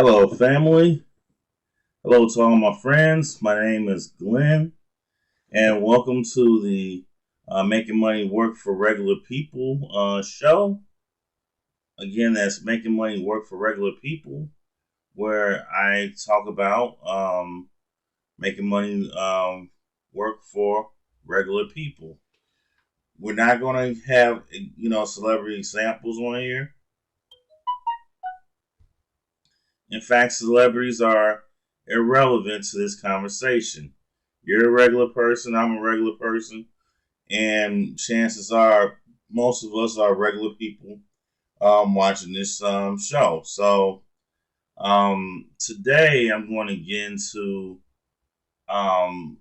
Hello, family. Hello to all my friends. My name is Glenn, and welcome to the Making Money Work for Regular People show. Again, that's Making Money Work for Regular People, where I talk about making money work for regular people. We're not going to have, celebrity examples on here. In fact, celebrities are irrelevant to this conversation. You're a regular person, I'm a regular person, and chances are most of us are regular people watching this show. So today I'm going to get into um,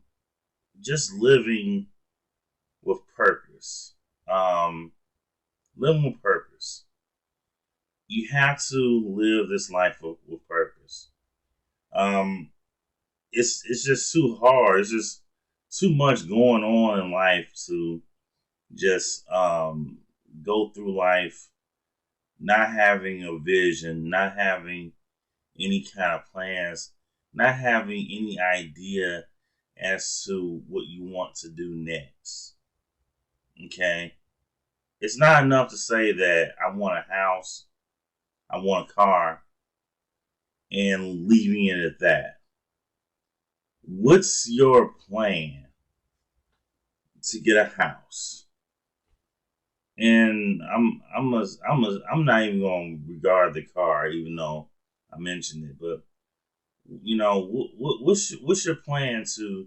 just living with purpose. Um, living with purpose. You have to live this life with purpose. Um, it's just too hard. It's just too much going on in life to just go through life not having a vision, not having any kind of plans, not having any idea as to what you want to do next. Okay? It's not enough to say that I want a house, I want a car, and leaving it at that. What's your plan to get a house? And I'm not even going to regard the car, even though I mentioned it. But what's your plan to?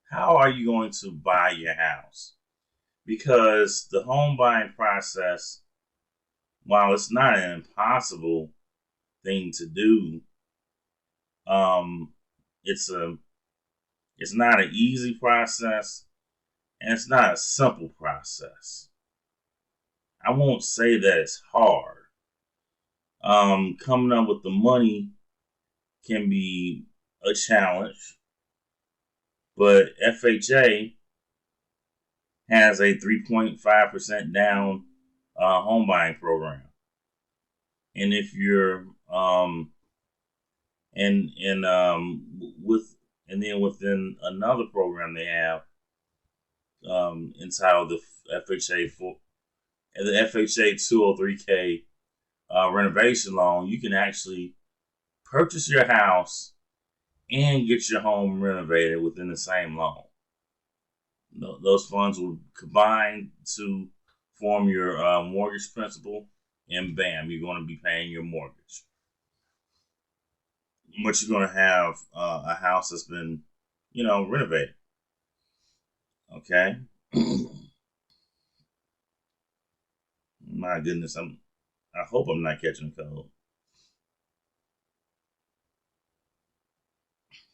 How are you going to buy your house? Because the home buying process, while it's not an impossible thing to do, um, it's a it's not an easy process, and it's not a simple process. I won't say that it's hard. Coming up with the money can be a challenge, but FHA has a 3.5% down home buying program. And if you're with and then within another program they have entitled the FHA 203K renovation loan, you can actually purchase your house and get your home renovated within the same loan. Those funds will combine to form your mortgage principal, and bam, you're going to be paying your mortgage. But you're going to have a house that's been, renovated. Okay. My goodness, I hope I'm not catching a cold.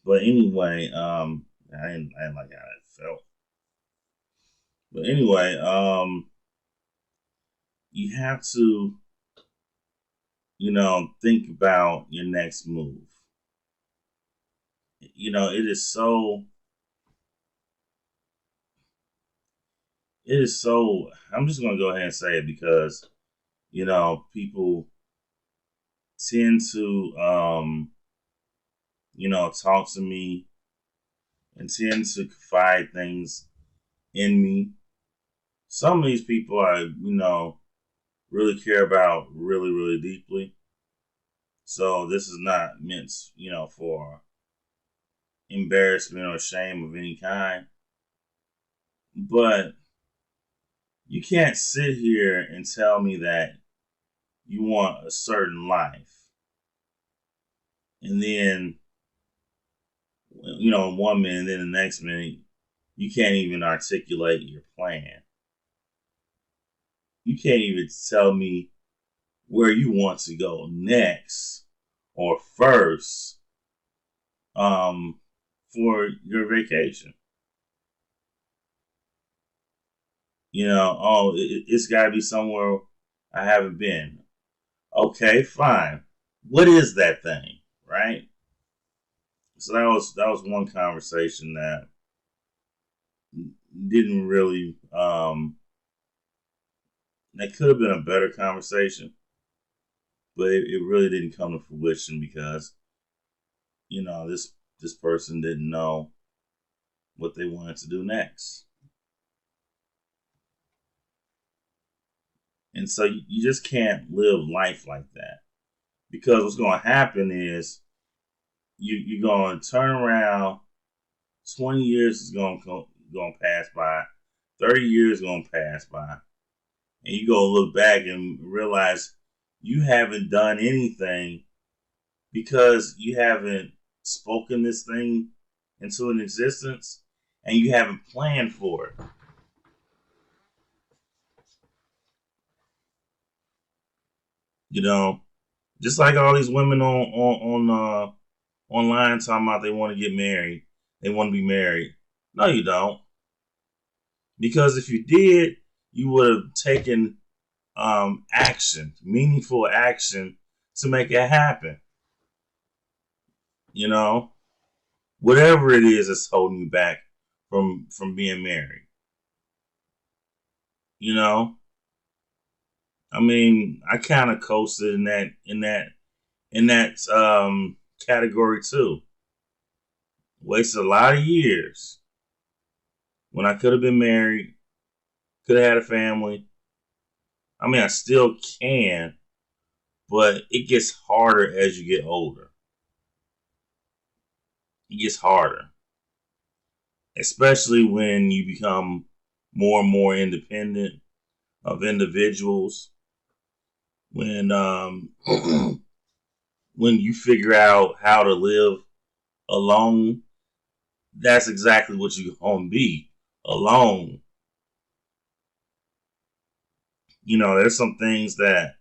But anyway, I didn't like how it felt. But anyway, you have to, think about your next move. It is so. It is so. I'm just gonna go ahead and say it because people tend to talk to me and tend to confide things in me. Some of these people I really care about really really deeply. So this is not meant for embarrassment or shame of any kind. But you can't sit here and tell me that you want a certain life and then 1 minute and then the next minute you can't even articulate your plan. You can't even tell me where you want to go next or first um, for your vacation. It's got to be somewhere I haven't been. Okay, fine. What is that thing, right? So that was one conversation that didn't really that could have been a better conversation. but it really didn't come to fruition because this person didn't know what they wanted to do next. And so you just can't live life like that, because what's going to happen is you're going to turn around. 20 years is going to pass by. 30 years is going to pass by, and you go look back and realize you haven't done anything because you haven't spoken this thing into an existence, and you haven't planned for it. You know, just like all these women online talking about they want to get married, they want to be married. No, you don't, because if you did, you would have taken action, meaningful action, to make it happen. You know, whatever it is that's holding you back from being married. You know, I mean, I kind of coasted in that category too. Wasted a lot of years when I could have been married, could have had a family. I mean, I still can, but it gets harder as you get older. It gets harder, especially when you become more and more independent of individuals. When when you figure out how to live alone, that's exactly what you're gonna be, alone. There's some things that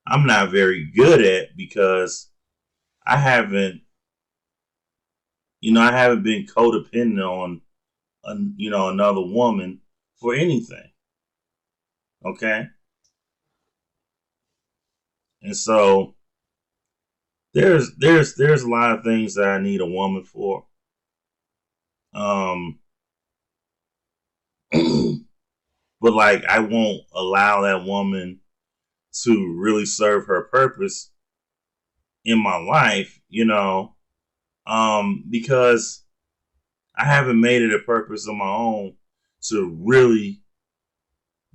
I'm not very good at because I haven't, I haven't been codependent on, another woman for anything. Okay, and so there's a lot of things that I need a woman for. Um, but like I won't allow that woman to really serve her purpose in my life, because I haven't made it a purpose of my own to really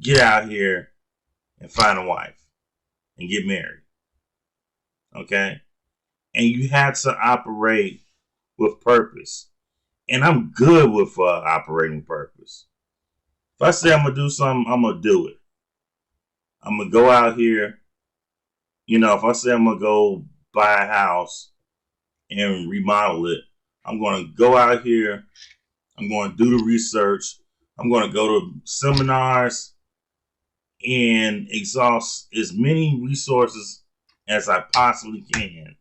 get out here and find a wife and get married. Okay? And you have to operate with purpose. And I'm good with operating purpose. If I say I'm going to do something, I'm going to do it. I'm going to go out here. If I say I'm going to go buy a house and remodel it, I'm going to go out here. I'm going to do the research. I'm going to go to seminars and exhaust as many resources as I possibly can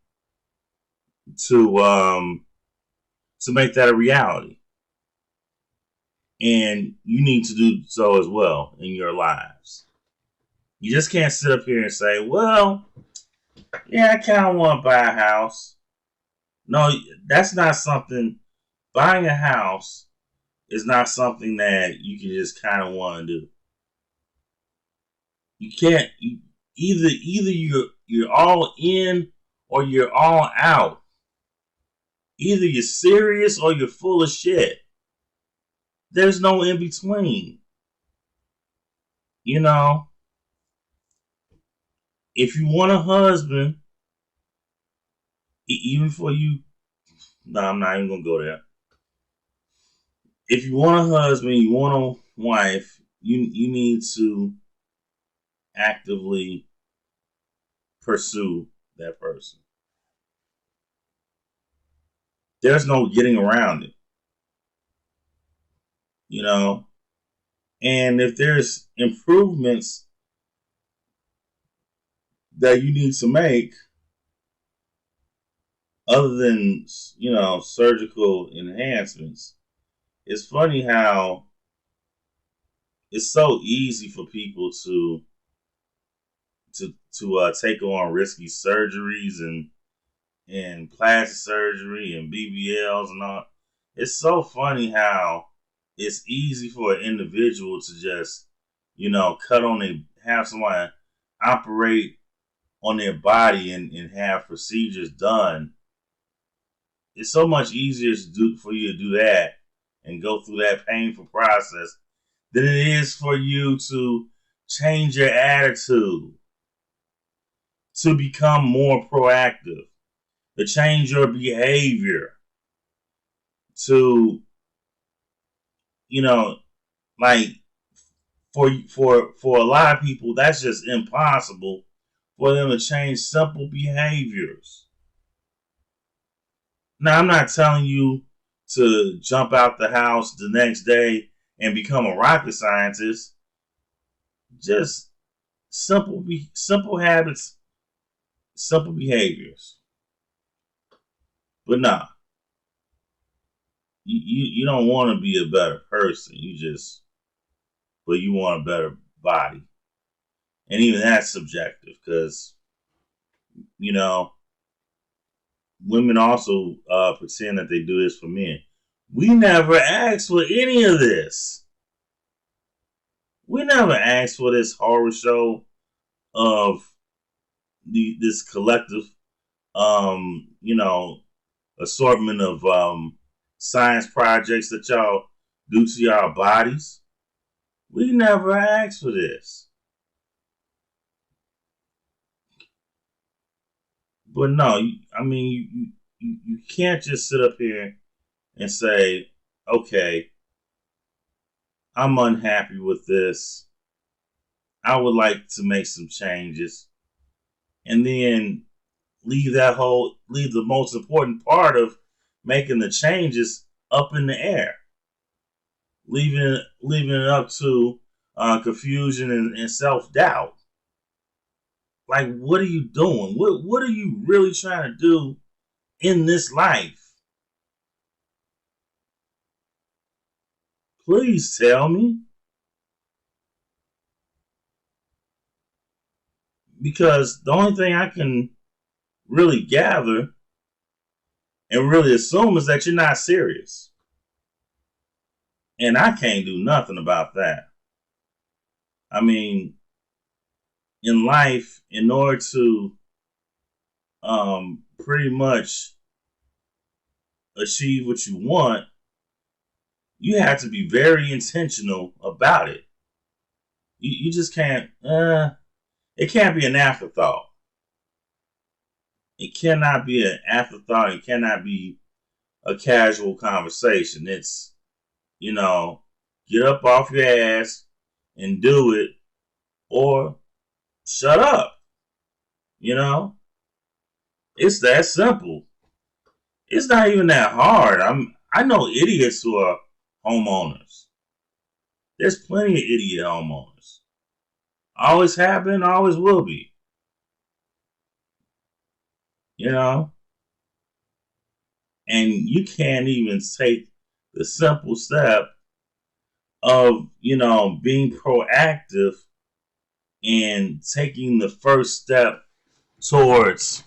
to make that a reality. And you need to do so as well in your lives. You just can't sit up here and say, well, yeah, I kind of want to buy a house. No, that's not something. Buying a house is not something that you can just kind of want to do. You can't. Either you're all in or you're all out. Either you're serious or you're full of shit. There's no in between. If you want a husband, even for you, no, I'm not even gonna go there. If you want a husband, you want a wife, you need to actively pursue that person. There's no getting around it, you know. And if there's improvements that you need to make, other than surgical enhancements, it's funny how it's so easy for people to take on risky surgeries and plastic surgery and BBLs and all. It's so funny how it's easy for an individual to just, have somebody operate on their body and have procedures done, it's so much easier to do for you to do that and go through that painful process than it is for you to change your attitude, to become more proactive, to change your behavior, to, you know, like for a lot of people, that's just impossible for them to change simple behaviors. Now, I'm not telling you to jump out the house the next day and become a rocket scientist. Just simple habits, simple behaviors. But nah, you don't want to be a better person. But you want a better body. And even that's subjective because, you know, women also pretend that they do this for men. We never asked for any of this. We never asked for this horror show of this collective, you know, assortment of science projects that y'all do to y'all bodies. We never asked for this. But no, I mean, you can't just sit up here and say, okay, I'm unhappy with this. I would like to make some changes. And then leave the most important part of making the changes up in the air. Leaving it up to confusion and self-doubt. Like, what are you doing? What are you really trying to do in this life? Please tell me. Because the only thing I can really gather and really assume is that you're not serious. And I can't do nothing about that. I mean, in life, in order to pretty much achieve what you want, you have to be very intentional about it. You just can't, it can't be an afterthought. It cannot be an afterthought. It cannot be a casual conversation. It's, you know, get up off your ass and do it, or shut up. You know, it's that simple. It's not even that hard. I know idiots who are homeowners. There's plenty of idiot homeowners. Always have been, always will be. You know, and you can't even take the simple step of, you know, being proactive and taking the first step towards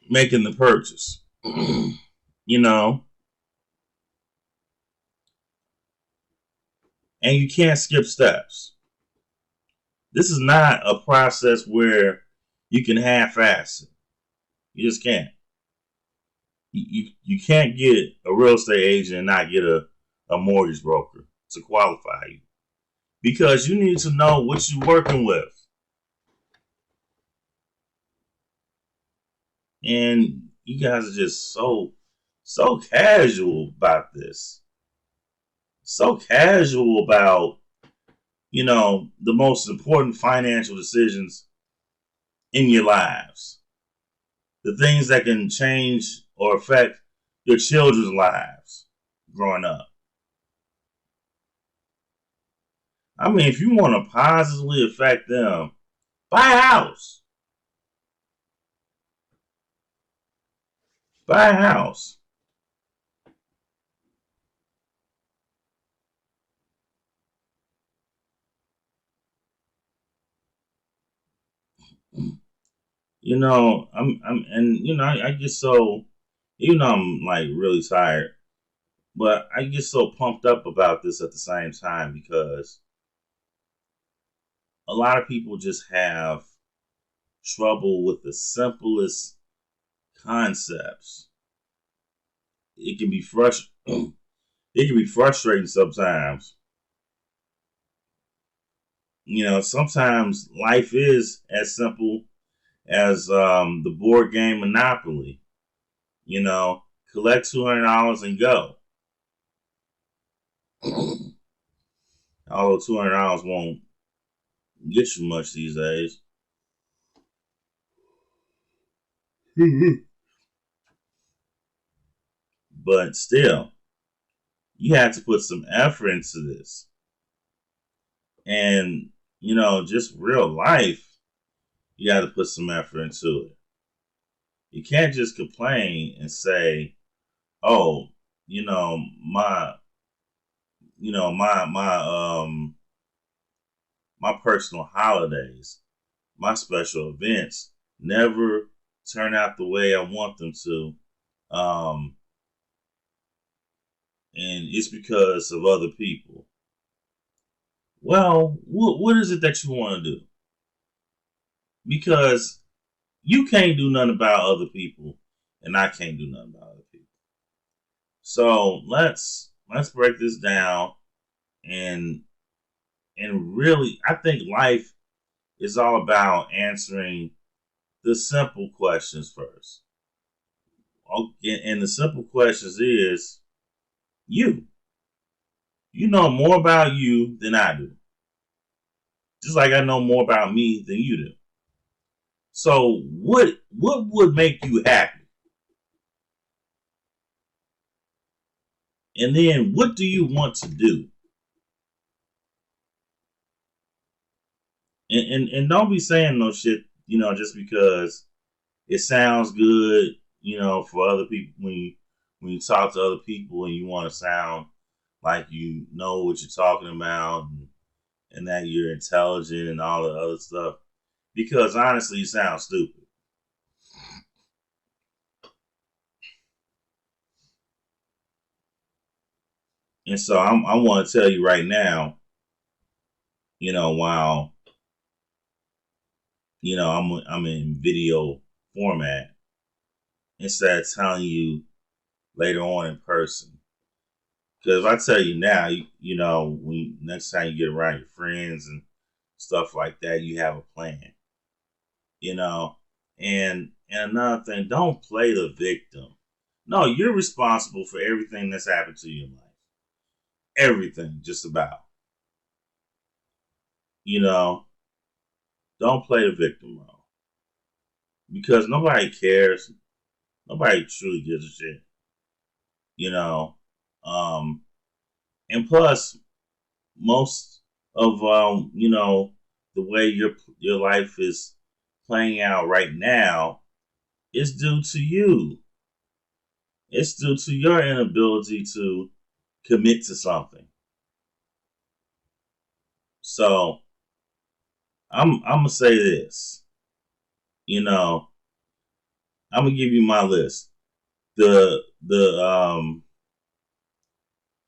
making the purchase. You know, and you can't skip steps. This is not a process where you can half-ass it. You just can't. You can't get a real estate agent and not get a mortgage broker to qualify you. Because you need to know what you're working with. And you guys are just so casual about this. So casual about, you know, the most important financial decisions in your lives. The things that can change or affect your children's lives growing up. I mean, if you want to positively affect them, buy a house. Buy a house. You know, and you know, I get so, you know, I'm like really tired, but I get so pumped up about this at the same time because a lot of people just have trouble with the simplest concepts. It can be it can be frustrating sometimes. Sometimes life is as simple as the board game Monopoly. Collect $200 and go. Although $200 won't get you much these days. But still, you have to put some effort into this. And, just real life, you got to put some effort into it. You can't just complain and say, oh, my my personal holidays, my special events never turn out the way I want them to. Um, and it's because of other people. Well, what is it that you want to do? Because you can't do nothing about other people, and I can't do nothing about other people. So let's break this down and really, I think life is all about answering the simple questions first. Okay, and the simple questions is you. You know more about you than I do. Just like I know more about me than you do. So what would make you happy? And then what do you want to do? And don't be saying no shit, just because it sounds good, for other people when you talk to other people and you want to sound like you know what you're talking about and that you're intelligent and all the other stuff. Because honestly, you sound stupid. And so I want to tell you right now, while I'm in video format, instead of telling you later on in person. Because if I tell you now, when next time you get around your friends and stuff like that, you have a plan. You know, and another thing, don't play the victim. No, you're responsible for everything that's happened to you in life. Everything, just about. You know, don't play the victim role because nobody cares. Nobody truly gives a shit. You know, um, and plus, most of the way your life is playing out right now is due to you. It's due to your inability to commit to something. So I'm gonna say this. You know, I'm gonna give you my list. The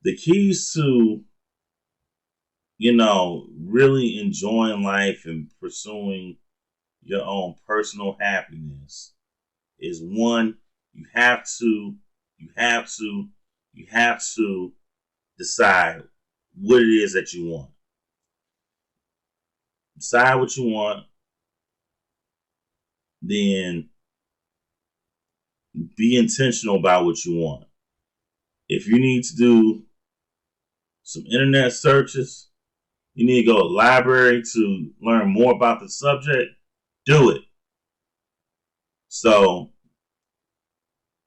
the keys to really enjoying life and pursuing your own personal happiness is one, you have to, you have to, you have to decide what it is that you want. Decide what you want, then be intentional about what you want. If you need to do some internet searches, you need to go to a library to learn more about the subject, do it. So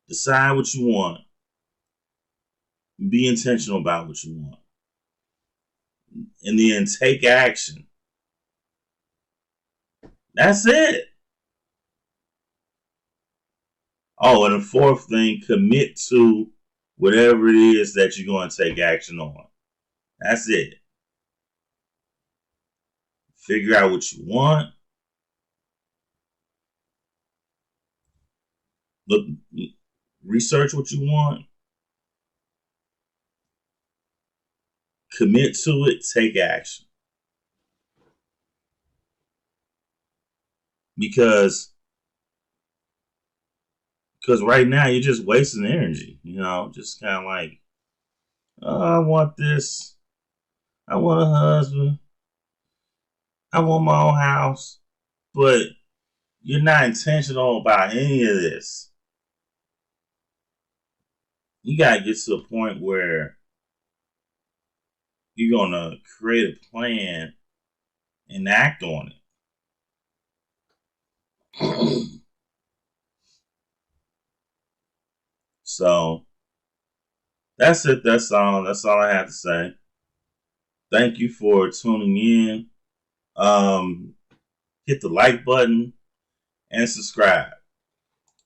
decide what you want. Be intentional about what you want. And then take action. That's it. Oh, and the fourth thing, commit to whatever it is that you're going to take action on. That's it. Figure out what you want. Look, research what you want. Commit to it. Take action. because right now you're just wasting energy. You know, just kind of like, oh, I want this. I want a husband. I want my own house. But you're not intentional about any of this. You got to get to a point where you're going to create a plan and act on it. So that's it. That's all. That's all I have to say. Thank you for tuning in. Hit the like button and subscribe.